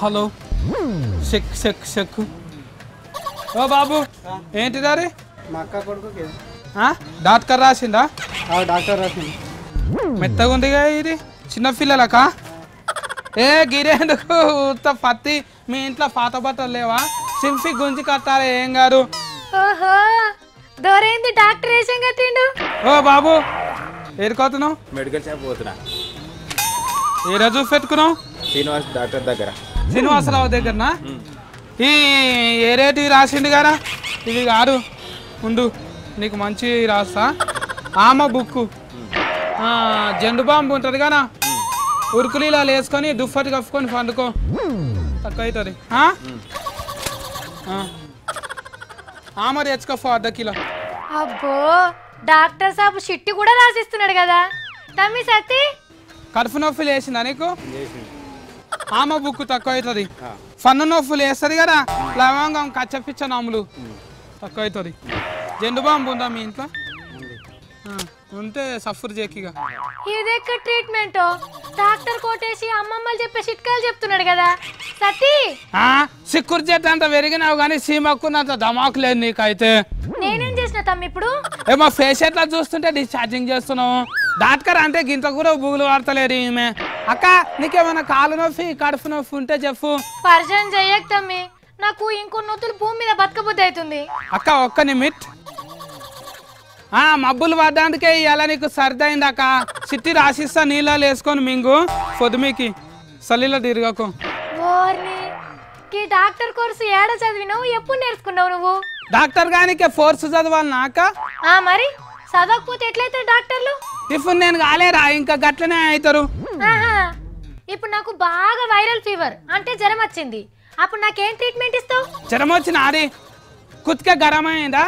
hello check check check ఓ బాబు ఏంటిదా రే మా అక్క కొడుకు డాక్టర్ రాసిందా డాక్టర్ రాసింది మెత్తగా ఉందిగా ఇది చిన్న పిల్లలకా ఏ గిరేందుకు ఉత్త పత్తి మీ ఇంట్లో పాత బట్టలు లేవా సింఫీ గుంజి కట్టాలి ఏం గారు ఓహో దొరైంది డాక్టర్ వేషం కట్టిండు ఓ బాబు ఏడుకోతున్నావు మెడికల్ షాప్ పోతున్నా ఏ రోజు పెట్టుకున్నావు శ్రీనివాస్ డాక్టర్ దగ్గర శ్రీనివాసరావు దగ్గరనా ఈ ఏ రేటు రాసిండు గారా ఇది కాదు ఉండు నీకు మంచి రాస్తా ఆమె బుక్కు జెండు బాంబు ఉంటుంది కదా ఉరుకులు ఇలా వేసుకొని దుప్పటి కప్పుకొని పండుకో తక్కువ అవుతుంది మరి తెచ్చుకోఫో అర్ధ కిలో అబ్బో డాక్టర్ సాబు చిట్టి కూడా రాసిస్తున్నాడు కదా తమ్మి సత్తి కడుపు నొప్పులు వేసిందా నీకు ఆమె బుక్ తక్కువ అవుతుంది పన్ను నొప్పులు వేస్తుంది కదా లవంగం కచ్చపిచ్చ నమ్ములు తక్కువ అవుతుంది జెండు బాంబు ఉందా మీ ఇంట్లో ఉంటే సఫర్ చేకిగా ఇదెక్క ట్రీట్మెంట్ డాక్టర్ కోటేసి అమ్మమ్మలు చెప్పే చిట్కాలు చెప్తున్నాడు కదా సత్తి సిక్కురు చెట్టు అంత పెరిగినావు కానీ సీమక్కున్నంత ధమాకు లేదు నీకైతే నేనేం చేసిన తమ్మి ఇప్పుడు ఏమో ఫేస్ ఎట్లా చూస్తుంటే డిశ్చార్జింగ్ చేస్తున్నావు డాక్టర్ అంటే గింత కూడా బుగులు వాడతలేరు ఈమె అక్క నీకేమైనా కాలు నొప్పి కడుపు నొప్పి ఉంటే చెప్పు పరిచయం చెయ్యక తమ్మి నాకు ఇంకో నొత్తులు భూమి మీద బతకబుద్ధి అవుతుంది అక్క ఒక్క నిమిట్ మబ్బులు పడ్డానికే ఇలా నీకు సర్దైంది అక్క చిట్టి రాసిస్తా నీళ్ళలో వేసుకొని మింగు పొద్దుమీకి చలిలో తిరగకు ఓర్ని ఈ డాక్టర్ కోర్సు ఏడ చదివినావు ఎప్పుడు నేర్చుకున్నావు నువ్వు డాక్టర్ గానికి ఫోర్స్ చదవాలి నాక మరి చదవకపోతే ఎట్లయితే డాక్టర్లు ఇప్పుడు నేను కాలేరా ఇంకా గట్లనే అవుతారు ఇప్పుడు నాకు బాగా వైరల్ ఫీవర్ అంటే జ్వరం వచ్చింది అప్పుడు నాకేం ట్రీట్మెంట్ ఇస్తావు జ్వరం వచ్చిన అది కుత్కే గరం అయిందా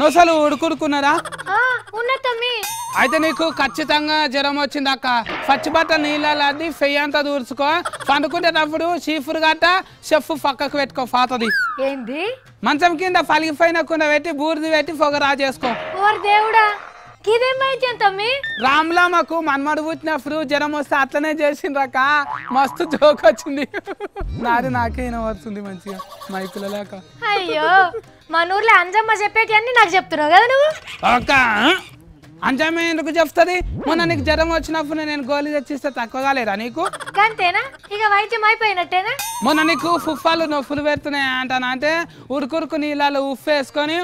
నొసలు ఉడుకుడుకున్నదా ఉన్న తమ్మి అయితే నీకు ఖచ్చితంగా జ్వరం వచ్చింది అక్క పచ్చి బట్ట నీళ్ళది ఫెయ్యి అంతా దూర్చుకో పండుకునేటప్పుడు చీఫురు గట్ట షెఫ్ పక్కకు పెట్టుకో పాతది ఏంది మంచం కింద పలిగిపోయిన కుండ పెట్టి బూర్ది పెట్టి పొగరా చేసుకో ఓర్ దేవుడా ఇదేం వైద్యం తమ్మి రామ్లామకు మన్మడు పుట్టినప్పుడు జ్వరం వస్తే అట్లనే చేసిండ్రక్క మస్తు జోక్ వచ్చింది నాది నాకే వస్తుంది మంచిగా మైకుల లేక అయ్యో మన ఊర్లో అంజమ్మ చెప్పేటి అన్ని నాకు చెప్తున్నావు కదా నువ్వు అక్క అంజమ్మ ఎందుకు చెప్తుంది మొన్న నీకు జ్వరం వచ్చినప్పుడు నేను గోళీ తెచ్చిస్తే తక్కువ కాలేదా నీకు అంతేనా ఇక వైద్యం అయిపోయినట్టేనా మొన్న నీకు ఫుఫాలు నొప్పులు పెడుతున్నాయి అంటానా అంటే ఉరుకురుకు నీళ్ళలో ఉప్పు వేసుకొని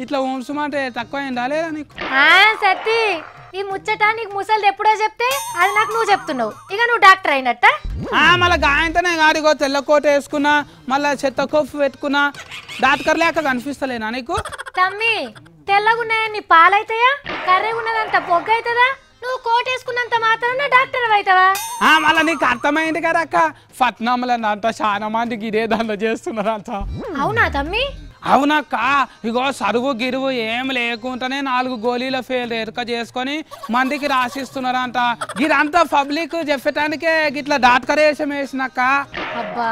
ఇట్లా ఉంచమంటే తక్కువ అయిందా లేదా నీకు సత్తి ఈ ముచ్చట నీకు ముసలి ఎప్పుడో చెప్తే అది నాకు నువ్వు చెప్తున్నావు ఇక నువ్వు డాక్టర్ అయినట్ట మళ్ళీ గాయంతోనే గాడిగో తెల్ల కోట వేసుకున్నా మళ్ళీ చెత్త కొప్పు పెట్టుకున్నా డాక్టర్ లేక కనిపిస్తలేనా నీకు తమ్మి తెల్లగున్నాయని పాలైతాయా కర్రెగున్నదంత పొగ్గ అవుతుందా నువ్వు కోట్ వేసుకున్నంత మాత్రాన డాక్టర్ అవుతావా మళ్ళీ నీకు అర్థమైంది కదా అక్క పట్నంలో అంత చాలా మందికి ఇదే దాంట్లో చేస్తున్నారు అంత అవునా తమ్మి అవునక్క ఇగో సరువు గిరువు ఏం లేకుండానే 4 గోళీల ఫెయిల్ ఎరుక చేసుకొని మందికి రాసిస్తున్నారంట ఇదంతా పబ్లిక్ చెప్పటానికే గిట్లా డాక్టర్ వేషం వేసినాక అబ్బా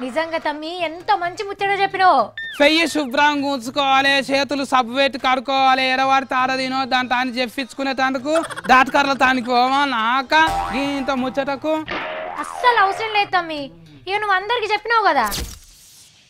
నిజంగా తమ్మి ఎంత మంచి ముచ్చట చెప్పినావు పెయ్యి శుభ్రం కూర్చుకోవాలి చేతులు సబ్బు పెట్టి కడుక్కోవాలి ఎరవాడి తార తినో దాని తాని చెప్పించుకునేటందుకు డాక్టర్ల తానికి పోవా నాక ఇంత ముచ్చటకు అస్సలు అవసరం లేదు తమ్మి ఇక నువ్వు అందరికి చెప్పినావు కదా